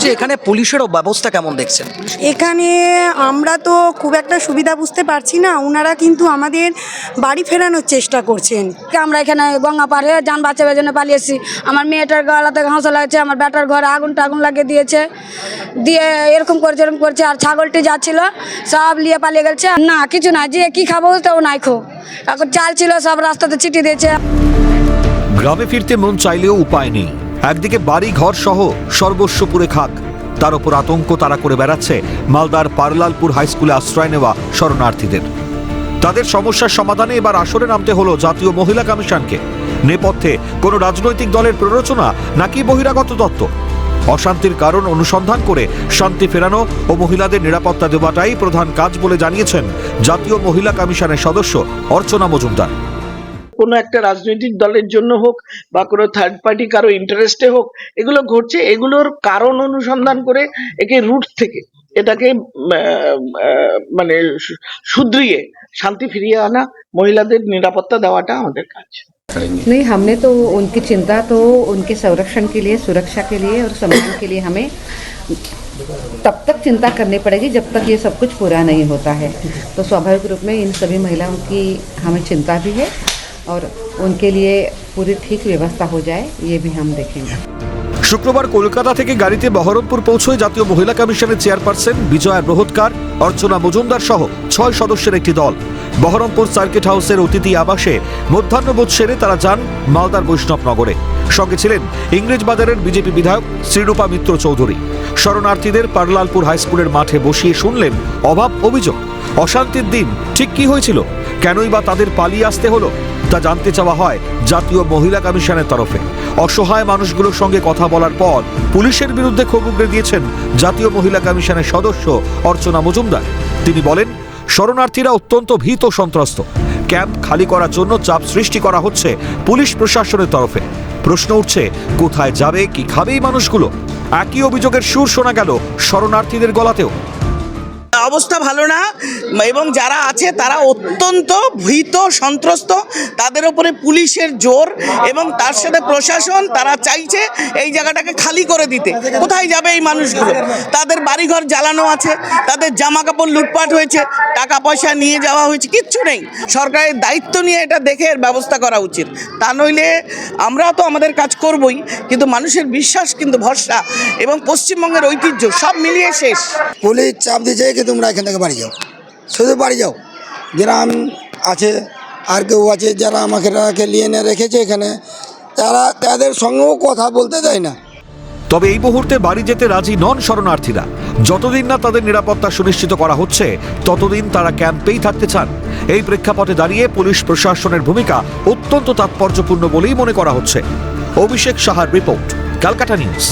যে এখানে পুলিশেরও ব্যবস্থা কেমন দেখছেন? এখানে আমরা তো খুব একটা সুবিধা বুঝতে পারছি না, ওনারা কিন্তু আমাদের বাড়ি ফেরানোর চেষ্টা করছেন। আমরা এখানে গঙ্গা পার হয়ে যান বাঁচাবার জন্য পালিয়েছি। আমার মেয়েটার গলাতে ঘাঁসা লাগছে, আমার বেটার ঘরে আগুন লাগিয়ে দিয়েছে, দিয়ে এরকম করছে আর ছাগলটি যাচ্ছিল সব নিয়ে পালিয়ে গেছে। না কিছু না, যে কি খাবো তাও নাই খো, এখন চাল ছিল সব রাস্তাতে ছিটিয়ে দিয়েছে। গ্রামে ফিরতে মন চাইলেও উপায় নেই। একদিকে বাড়ি ঘর সহ সর্বস্ব পুড়ে খাক, তার উপর আতঙ্ক তারা করে বেড়াচ্ছে মালদার পারলালপুর হাই স্কুলে আশ্রয় নেওয়া শরণার্থীদের। তাদের সমস্যার সমাধানে এবার আসরে নামতে হলো জাতীয় মহিলা কমিশনকে। নেপথ্যে কোনো রাজনৈতিক দলের প্ররোচনা নাকি বহিরাগত তত্ত্ব? অশান্তির কারণ অনুসন্ধান করে শান্তি ফেরানো ও মহিলাদের নিরাপত্তা দেওয়াটাই প্রধান কাজ বলে জানিয়েছেন জাতীয় মহিলা কমিশনের সদস্য অর্চনা মজুমদার। কোনো একটা রাজনৈতিক দলের জন্য হোক বা কোনো থার্ড পার্টি কারো ইন্টারেস্টে হোক, এগুলো ঘটছে, এগুলোর কারণ অনুসন্ধান করে একে রুট থেকে এটাকে মানে শুধরিয়ে শান্তি ফিরিয়ে আনা, মহিলাদের নিরাপত্তা দেওয়াটা আমাদের কাজ। नहीं, हमने तो उनकी चिंता तो उनके संरक्षण के लिए, सुरक्षा के लिए और सम्मान के लिए हमें तब तक चिंता करनी पड़ेगी जब तक ये सब कुछ पूरा नहीं होता है। तो स्वाभाविक रूप में इन सभी महिलाओं की हमें चिंता भी है और उनके लिए पूरी ठीक व्यवस्था हो जाए, ये भी हम देखेंगे। শুক্রবার কলকাতা থেকে গাড়িতে বহরমপুর পৌঁছয় জাতীয় মহিলা কমিশনের চেয়ারপারসন বিজয়া রোহতকার, অর্চনা মজুমদার সহ 6 সদস্যের একটি দল। বহরমপুর সার্কিট হাউসের অতিথি আবাসে মধ্যাহ্নভোজ সেরে তারা যান মালদার বৈষ্ণবনগরে। সঙ্গে ছিলেন ইংরেজবাজারের বিজেপি বিধায়ক শ্রীরূপা মিত্র চৌধুরী। শরণার্থীদের পারলালপুর হাই স্কুলের মাঠে বসিয়ে শুনলেন অভাব অভিযোগ। অশান্তির দিন ঠিক কি হয়েছিল, কেনই বা তাদের পালিয়ে আসতে হলো, তা জানতে চাওয়া হয় জাতীয় মহিলা কমিশনের তরফে। অসহায় মানুষগুলোর সঙ্গে কথা বলার পর পুলিশের বিরুদ্ধে ক্ষোভ উগরে দিয়েছেন জাতীয় মহিলা কমিশনের সদস্য অর্চনা মজুমদার। তিনি বলেন, শরণার্থীরা অত্যন্ত ভীত সন্ত্রস্ত। ক্যাম্প খালি করার জন্য চাপ সৃষ্টি করা হচ্ছে পুলিশ প্রশাসনের তরফে। প্রশ্ন উঠছে, কোথায় যাবে, কি খাবে এই মানুষগুলো? একই অভিযোগের সুর শোনা গেল শরণার্থীদের গলাতেও। অবস্থা ভালো না এবং যারা আছে তারা অত্যন্ত ভীত সন্ত্রস্ত, তাদের উপরে পুলিশের জোর এবং তার সাথে প্রশাসন, তারা চাইছে এই জায়গাটাকে খালি করে দিতে। কোথায় যাবে এই মানুষগুলো? তাদের বাড়িঘর জ্বালানো আছে, তাদের জামা কাপড় লুটপাট হয়েছে, টাকা পয়সা নিয়ে যাওয়া হয়েছে, কিচ্ছু নেই। সরকারের দায়িত্ব নিয়ে এটা দেখে এর ব্যবস্থা করা উচিত। তা নইলে আমরা তো আমাদের কাজ করবই, কিন্তু মানুষের বিশ্বাস কিন্তু ভরসা এবং পশ্চিমবঙ্গের ঐতিহ্য সব মিলিয়ে শেষ। পুলিশ চাপ দিয়েছে কি তোমরা এখান থেকে বাড়ি যাও, শুধু বাড়ি যাও। গ্রাম আছে আর কেউ আছে যারা আমাকে নিয়ে এনে রেখেছে এখানে, তারা তাদের সঙ্গেও কথা বলতে দেয় না। তবে এই মুহূর্তে বাড়ি যেতে রাজি নন শরণার্থীরা। যতদিন না তাদের নিরাপত্তা সুনিশ্চিত করা হচ্ছে ততদিন তারা ক্যাম্পেই থাকতে চান। এই প্রেক্ষাপটে দাঁড়িয়ে পুলিশ প্রশাসনের ভূমিকা অত্যন্ত তাৎপর্যপূর্ণ বলেই মনে করা হচ্ছে। অভিষেক সাহার রিপোর্ট, ক্যালকাটা নিউজ।